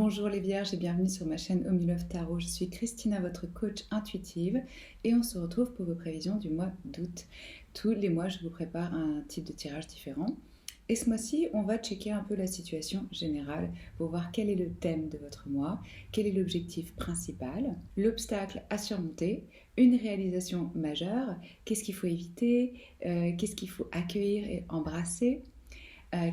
Bonjour les Vierges et bienvenue sur ma chaîne Omni Love Tarot. Je suis Christina, votre coach intuitive et on se retrouve pour vos prévisions du mois d'août. Tous les mois, je vous prépare un type de tirage différent. Et ce mois-ci, on va checker un peu la situation générale pour voir quel est le thème de votre mois, quel est l'objectif principal, l'obstacle à surmonter, une réalisation majeure, qu'est-ce qu'il faut éviter, qu'est-ce qu'il faut accueillir et embrasser,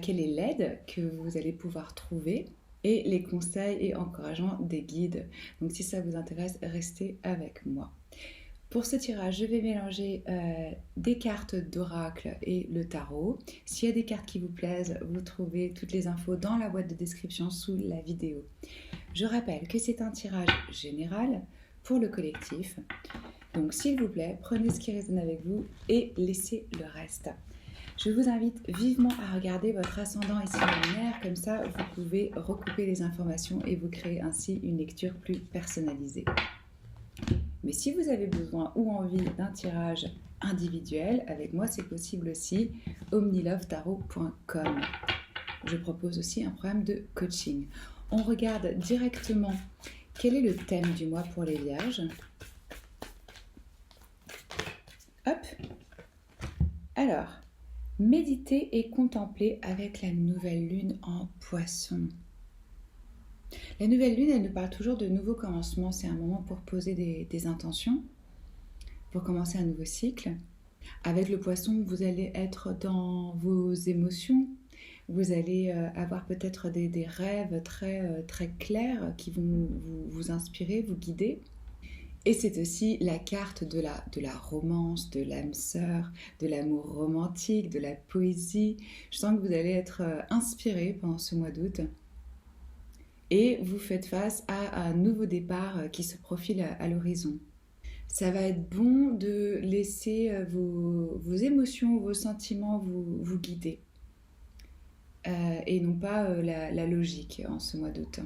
quelle est l'aide que vous allez pouvoir trouver et les conseils et encouragements des guides. Donc si ça vous intéresse, restez avec moi. Pour ce tirage, je vais mélanger des cartes d'oracle et le tarot. S'il y a des cartes qui vous plaisent, vous trouvez toutes les infos dans la boîte de description sous la vidéo. Je rappelle que c'est un tirage général pour le collectif. Donc s'il vous plaît, prenez ce qui résonne avec vous et laissez le reste. Je vous invite vivement à regarder votre ascendant ici lunaire, comme ça vous pouvez recouper les informations et vous créer ainsi une lecture plus personnalisée. Mais si vous avez besoin ou envie d'un tirage individuel, avec moi c'est possible aussi, omnilovetarot.com. Je propose aussi un programme de coaching. On regarde directement quel est le thème du mois pour les Vierges. Hop. Alors, méditer et contempler avec la nouvelle lune en Poisson. La nouvelle lune, elle nous parle toujours de nouveaux commencements. C'est un moment pour poser des intentions, pour commencer un nouveau cycle. Avec le Poisson, vous allez être dans vos émotions. Vous allez avoir peut-être des rêves très clairs qui vont vous inspirer, vous guider. Et c'est aussi la carte de la romance, de l'âme sœur, de l'amour romantique, de la poésie. Je sens que vous allez être inspiré pendant ce mois d'août. Et vous faites face à un nouveau départ qui se profile à l'horizon. Ça va être bon de laisser vos émotions, vos sentiments vous guider. Et non pas la logique en ce mois d'août.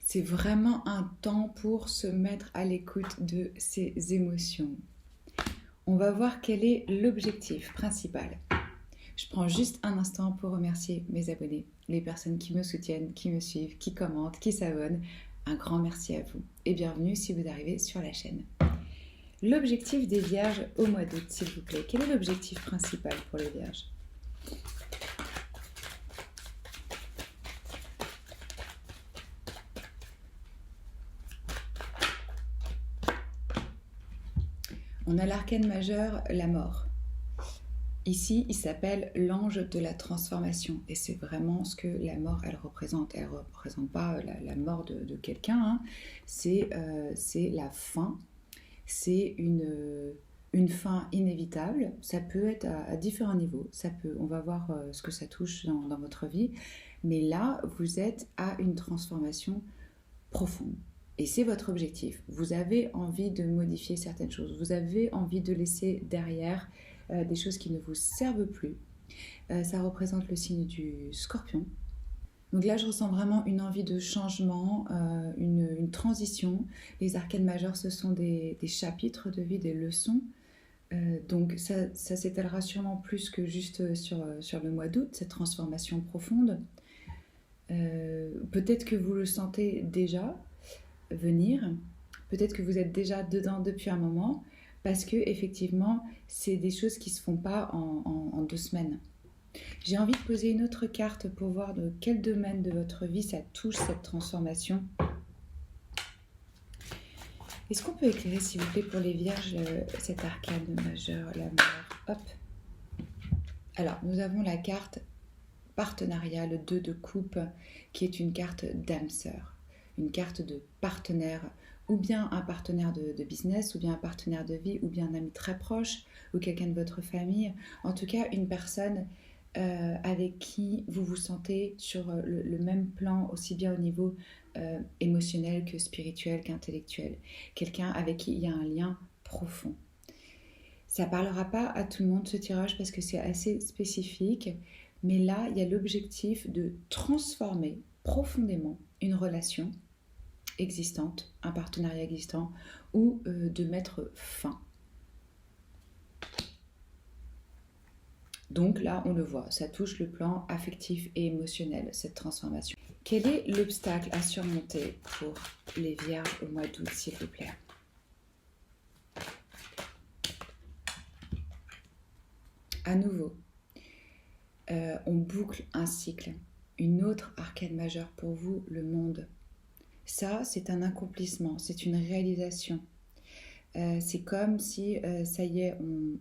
C'est vraiment un temps pour se mettre à l'écoute de ses émotions. On va voir quel est l'objectif principal. Je prends juste un instant pour remercier mes abonnés, les personnes qui me soutiennent, qui me suivent, qui commentent, qui s'abonnent. Un grand merci à vous et bienvenue si vous arrivez sur la chaîne. L'objectif des Vierges au mois d'août, s'il vous plaît. Quel est l'objectif principal pour les Vierges ? On a l'arcane majeur, la mort. Ici, il s'appelle l'ange de la transformation. Et c'est vraiment ce que la mort, elle représente. Elle ne représente pas la mort de quelqu'un. Hein. C'est la fin. C'est une fin inévitable. Ça peut être à différents niveaux. On va voir ce que ça touche dans votre vie. Mais là, vous êtes à une transformation profonde. Et c'est votre objectif. Vous avez envie de modifier certaines choses. Vous avez envie de laisser derrière des choses qui ne vous servent plus. Ça représente le signe du Scorpion. Donc là, je ressens vraiment une envie de changement, une transition. Les arcanes majeures, ce sont des chapitres de vie, des leçons. Donc ça s'étalera sûrement plus que juste sur le mois d'août, cette transformation profonde. Peut-être que vous le sentez déjà venir, peut-être que vous êtes déjà dedans depuis un moment, parce que effectivement c'est des choses qui se font pas en 2 semaines. J'ai envie de poser une autre carte pour voir de quel domaine de votre vie ça touche cette transformation. Est-ce qu'on peut éclairer s'il vous plaît pour les Vierges cet arcane majeur, la mort. Hop. Alors nous avons la carte partenariat, le 2 de coupe, qui est une carte d'âme sœur. Une carte de partenaire, ou bien un partenaire de business, ou bien un partenaire de vie, ou bien un ami très proche, ou quelqu'un de votre famille. En tout cas, une personne avec qui vous vous sentez sur le même plan, aussi bien au niveau émotionnel que spirituel qu'intellectuel. Quelqu'un avec qui il y a un lien profond. Ça ne parlera pas à tout le monde ce tirage parce que c'est assez spécifique, mais là, il y a l'objectif de transformer profondément une relation existante, un partenariat existant, ou de mettre fin. Donc là, on le voit, ça touche le plan affectif et émotionnel, cette transformation. Quel est l'obstacle à surmonter pour les Vierges au mois d'août, s'il vous plaît? À nouveau, on boucle un cycle. Une autre arcane majeure pour vous, le monde. Ça, c'est un accomplissement, c'est une réalisation. C'est comme si, ça y est,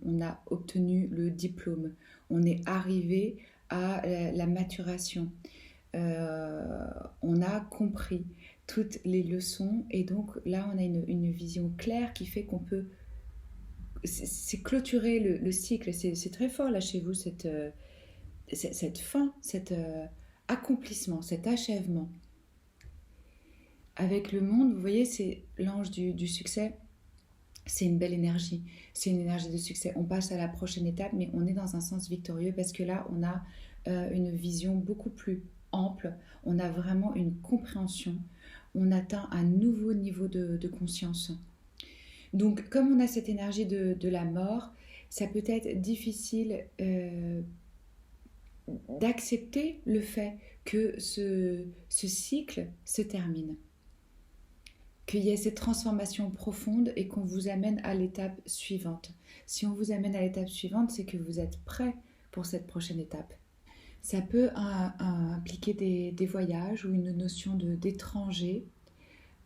on a obtenu le diplôme. On est arrivé à la maturation. On a compris toutes les leçons et donc là, on a une vision claire qui fait qu'on peut... C'est clôturer le cycle. C'est très fort là chez vous, cette fin, cet accomplissement, cet achèvement. Avec le monde, vous voyez, c'est l'ange du succès. C'est une belle énergie, c'est une énergie de succès. On passe à la prochaine étape, mais on est dans un sens victorieux parce que là, on a une vision beaucoup plus ample, on a vraiment une compréhension, on atteint un nouveau niveau de conscience. Donc, comme on a cette énergie de la mort, ça peut être difficile d'accepter le fait que ce cycle se termine. Qu'il y ait cette transformation profonde et qu'on vous amène à l'étape suivante. Si on vous amène à l'étape suivante, c'est que vous êtes prêt pour cette prochaine étape. Ça peut impliquer des voyages ou une notion d'étranger.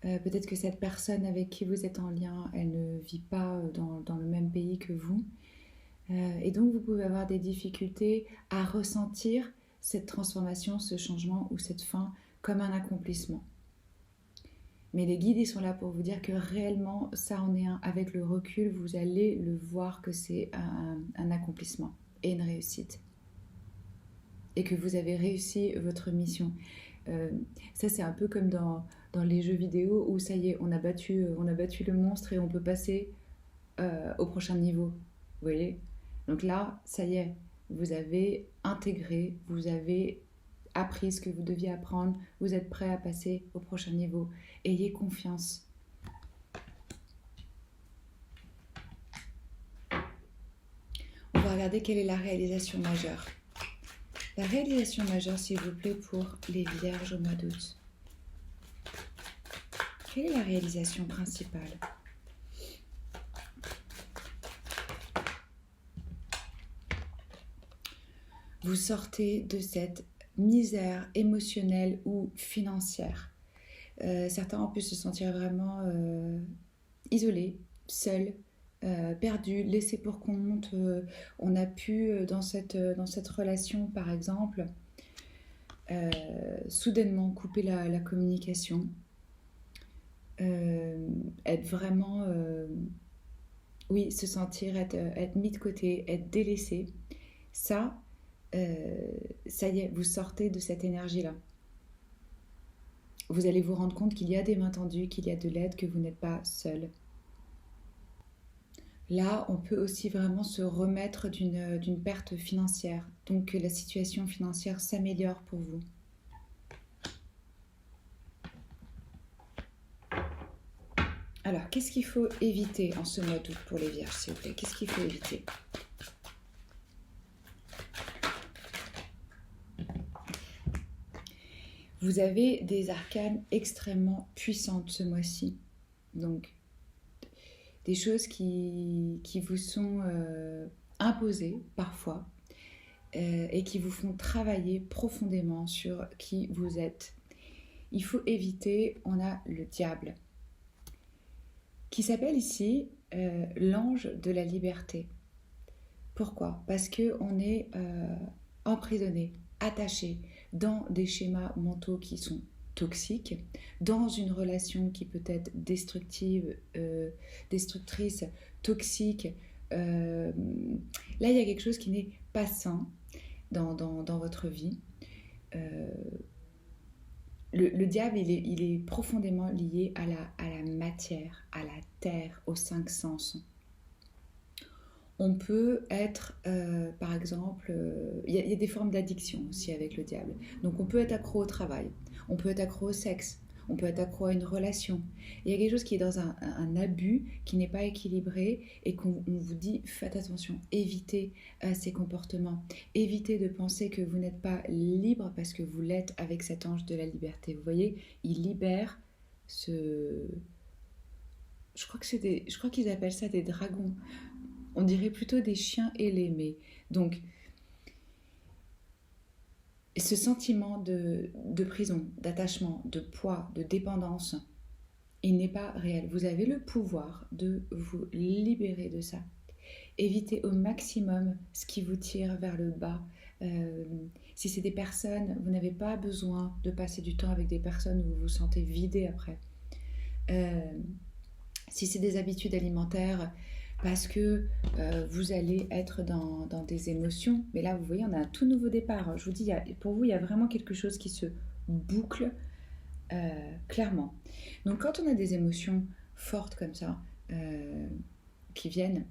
Peut-être que cette personne avec qui vous êtes en lien, elle ne vit pas dans le même pays que vous. Et donc vous pouvez avoir des difficultés à ressentir cette transformation, ce changement ou cette fin comme un accomplissement. Mais les guides, ils sont là pour vous dire que réellement, ça en est un. Avec le recul, vous allez le voir que c'est un accomplissement et une réussite. Et que vous avez réussi votre mission. Ça, c'est un peu comme dans les jeux vidéo où ça y est, on a battu le monstre et on peut passer au prochain niveau. Vous voyez? Donc là, ça y est, vous avez intégré, vous avez appris ce que vous deviez apprendre, vous êtes prêt à passer au prochain niveau. Ayez confiance. On va regarder quelle est la réalisation majeure. La réalisation majeure, s'il vous plaît, pour les Vierges au mois d'août. Quelle est la réalisation principale? Vous sortez de cette misère émotionnelle ou financière. Certains ont pu se sentir vraiment isolés, seuls, perdus, laissés pour compte. On a pu, dans cette relation, par exemple, soudainement couper la communication, être vraiment... oui, se sentir être mis de côté, être délaissé. Ça y est, vous sortez de cette énergie-là. Vous allez vous rendre compte qu'il y a des mains tendues, qu'il y a de l'aide, que vous n'êtes pas seul. Là, on peut aussi vraiment se remettre d'une perte financière, donc que la situation financière s'améliore pour vous. Alors, qu'est-ce qu'il faut éviter en ce mois d'août pour les Vierges, s'il vous plaît? Qu'est-ce qu'il faut éviter? Vous avez des arcanes extrêmement puissantes ce mois-ci. Donc, des choses qui vous sont imposées parfois et qui vous font travailler profondément sur qui vous êtes. Il faut éviter, on a le diable, qui s'appelle ici l'ange de la liberté. Pourquoi? Parce qu'on est emprisonné, attaché dans des schémas mentaux qui sont toxiques, dans une relation qui peut être destructive, destructrice, toxique. Là, il y a quelque chose qui n'est pas sain dans votre vie. Le diable, il est profondément lié à la matière, à la terre, aux 5 sens. On peut être, par exemple, il y a des formes d'addiction aussi avec le diable. Donc on peut être accro au travail, on peut être accro au sexe, on peut être accro à une relation. Il y a quelque chose qui est dans un abus, qui n'est pas équilibré et qu'on vous dit faites attention, évitez ces comportements. Évitez de penser que vous n'êtes pas libre parce que vous l'êtes avec cet ange de la liberté. Vous voyez, il libère ce... Je crois qu'ils appellent ça des dragons. On dirait plutôt des chiens ailés, mais... Donc, ce sentiment de prison, d'attachement, de poids, de dépendance, il n'est pas réel. Vous avez le pouvoir de vous libérer de ça. Évitez au maximum ce qui vous tire vers le bas. Si c'est des personnes, vous n'avez pas besoin de passer du temps avec des personnes où vous vous sentez vidé après. Si c'est des habitudes alimentaires, parce que vous allez être dans des émotions. Mais là, vous voyez, on a un tout nouveau départ. Je vous dis, pour vous, il y a vraiment quelque chose qui se boucle clairement. Donc, quand on a des émotions fortes comme ça, qui viennent,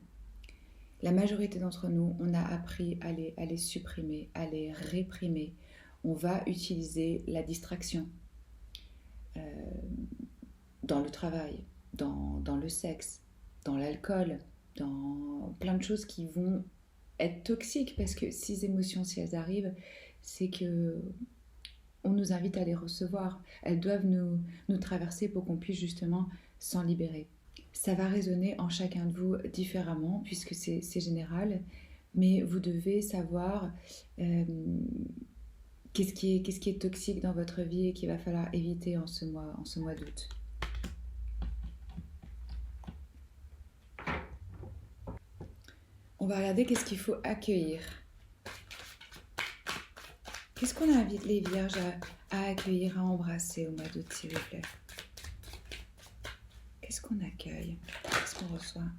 la majorité d'entre nous, on a appris à les supprimer, à les réprimer. On va utiliser la distraction dans le travail, dans le sexe, dans l'alcool, dans plein de choses qui vont être toxiques, parce que ces émotions, si elles arrivent, c'est que on nous invite à les recevoir. Elles doivent nous traverser pour qu'on puisse justement s'en libérer. Ça va résonner en chacun de vous différemment, puisque c'est général, mais vous devez savoir qu'est-ce qui est toxique dans votre vie et qu'il va falloir éviter en ce mois d'août. On va regarder qu'est-ce qu'il faut accueillir. Qu'est-ce qu'on invite les vierges à accueillir, à embrasser au mois d'août, s'il vous plaît? Qu'est-ce qu'on accueille? Qu'est-ce qu'on reçoit?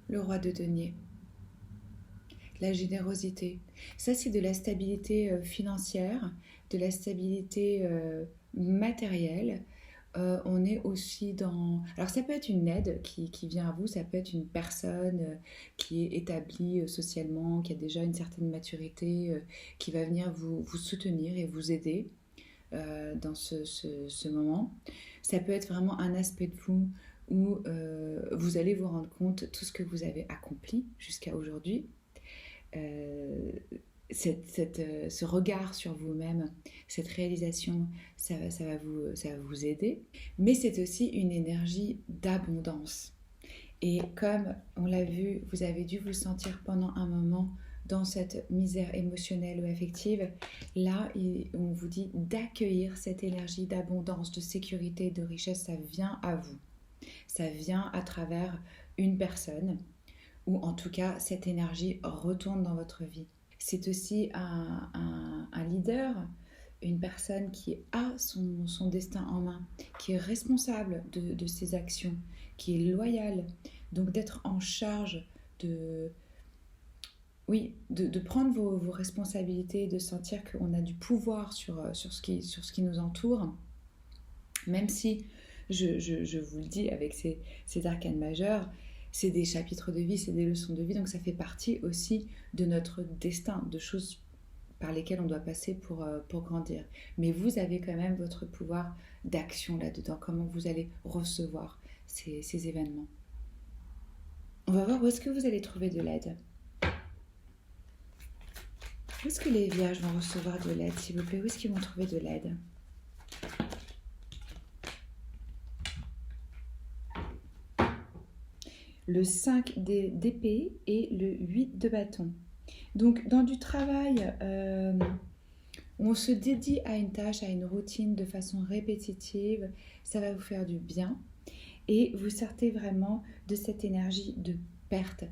Le roi de denier. La générosité. Ça, c'est de la stabilité financière, de la stabilité matérielle. On est aussi dans... Alors ça peut être une aide qui vient à vous, ça peut être une personne qui est établie socialement, qui a déjà une certaine maturité, qui va venir vous soutenir et vous aider dans ce moment. Ça peut être vraiment un aspect de vous où vous allez vous rendre compte de tout ce que vous avez accompli jusqu'à aujourd'hui. Ce regard sur vous-même, cette réalisation, ça va vous aider. Mais c'est aussi une énergie d'abondance. Et comme on l'a vu, vous avez dû vous sentir pendant un moment dans cette misère émotionnelle ou affective. Là, on vous dit d'accueillir cette énergie d'abondance, de sécurité, de richesse. Ça vient à vous. Ça vient à travers une personne, ou en tout cas, cette énergie retourne dans votre vie. C'est aussi un leader, une personne qui a son destin en main, qui est responsable de ses actions, qui est loyale. Donc d'être en charge de prendre vos responsabilités, de sentir qu'on a du pouvoir sur ce qui nous entoure, même si, je vous le dis avec ces arcanes majeures, c'est des chapitres de vie, c'est des leçons de vie, donc ça fait partie aussi de notre destin, de choses par lesquelles on doit passer pour grandir. Mais vous avez quand même votre pouvoir d'action là-dedans, comment vous allez recevoir ces événements. On va voir où est-ce que vous allez trouver de l'aide. Où est-ce que les vierges vont recevoir de l'aide, s'il vous plaît? Où est-ce qu'ils vont trouver de l'aide? Le 5 d'épée et le 8 de bâton. Donc, dans du travail, on se dédie à une tâche, à une routine de façon répétitive. Ça va vous faire du bien. Et vous sortez vraiment de cette énergie de perte.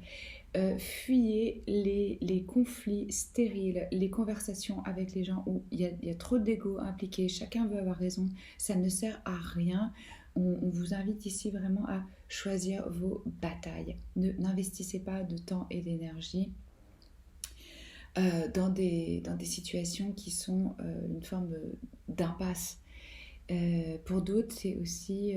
Fuyez les conflits stériles, les conversations avec les gens où il y a trop d'ego impliqué, chacun veut avoir raison, ça ne sert à rien. On vous invite ici vraiment à choisir vos batailles. N'investissez pas de temps et d'énergie dans des situations qui sont une forme d'impasse. Pour d'autres, c'est aussi...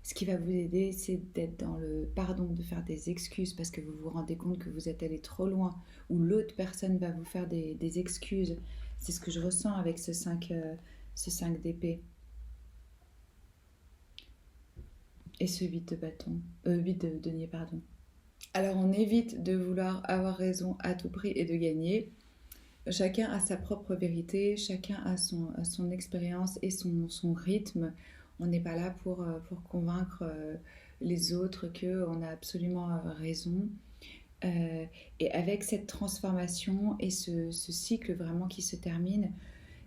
ce qui va vous aider, c'est d'être dans le pardon, de faire des excuses parce que vous vous rendez compte que vous êtes allé trop loin, ou l'autre personne va vous faire des excuses. C'est ce que je ressens avec ce 5 ce 5 d'épée et ce 8 de bâton, 8 de denier, pardon. Alors on évite de vouloir avoir raison à tout prix et de gagner. Chacun a sa propre vérité, chacun a son expérience et son rythme. On n'est pas là pour convaincre les autres qu'on a absolument raison. Et avec cette transformation et ce cycle vraiment qui se termine,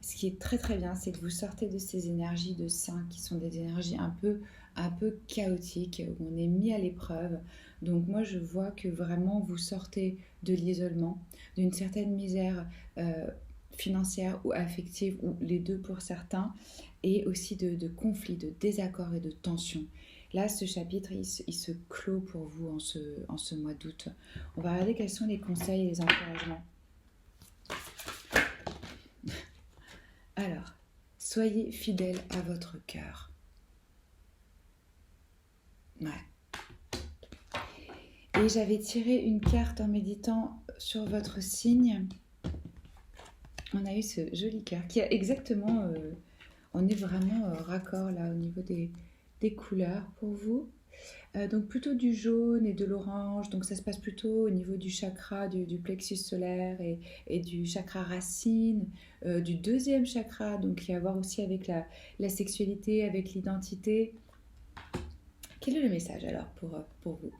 ce qui est très très bien, c'est que vous sortez de ces énergies de 5 qui sont des énergies un peu chaotiques, où on est mis à l'épreuve. Donc moi je vois que vraiment vous sortez de l'isolement, d'une certaine misère financière ou affective, ou les deux pour certains, et aussi de conflits, de désaccords et de tensions. Là, ce chapitre, il se clôt pour vous en ce mois d'août. On va regarder quels sont les conseils et les encouragements. Alors, soyez fidèle à votre cœur. Ouais. Et j'avais tiré une carte en méditant sur votre signe. On a eu ce joli cœur qui a exactement... on est vraiment raccord là au niveau des couleurs pour vous. Donc plutôt du jaune et de l'orange, donc ça se passe plutôt au niveau du chakra du plexus solaire et du chakra racine, du deuxième chakra, donc qui a à voir aussi avec la sexualité, avec l'identité. Quel est le message alors pour vous?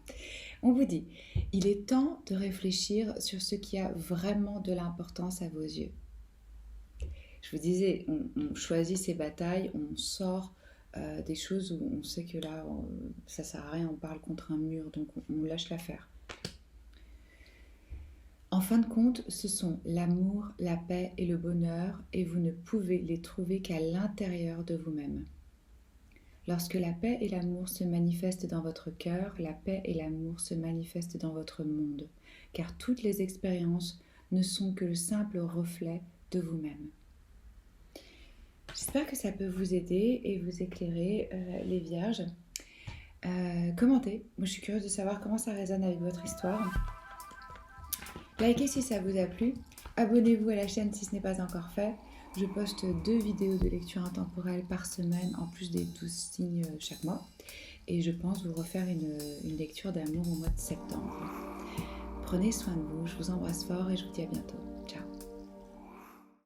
On vous dit, il est temps de réfléchir sur ce qui a vraiment de l'importance à vos yeux. Je vous disais, on choisit ses batailles, on sort des choses où on sait que là, ça sert à rien, on parle contre un mur, donc on lâche l'affaire. En fin de compte, ce sont l'amour, la paix et le bonheur, et vous ne pouvez les trouver qu'à l'intérieur de vous-même. Lorsque la paix et l'amour se manifestent dans votre cœur, la paix et l'amour se manifestent dans votre monde, car toutes les expériences ne sont que le simple reflet de vous-même. J'espère que ça peut vous aider et vous éclairer, les vierges. Commentez, moi je suis curieuse de savoir comment ça résonne avec votre histoire. Likez si ça vous a plu, abonnez-vous à la chaîne si ce n'est pas encore fait. Je poste 2 vidéos de lecture intemporelle par semaine, en plus des 12 signes chaque mois. Et je pense vous refaire une lecture d'amour au mois de septembre. Prenez soin de vous, je vous embrasse fort et je vous dis à bientôt. Ciao.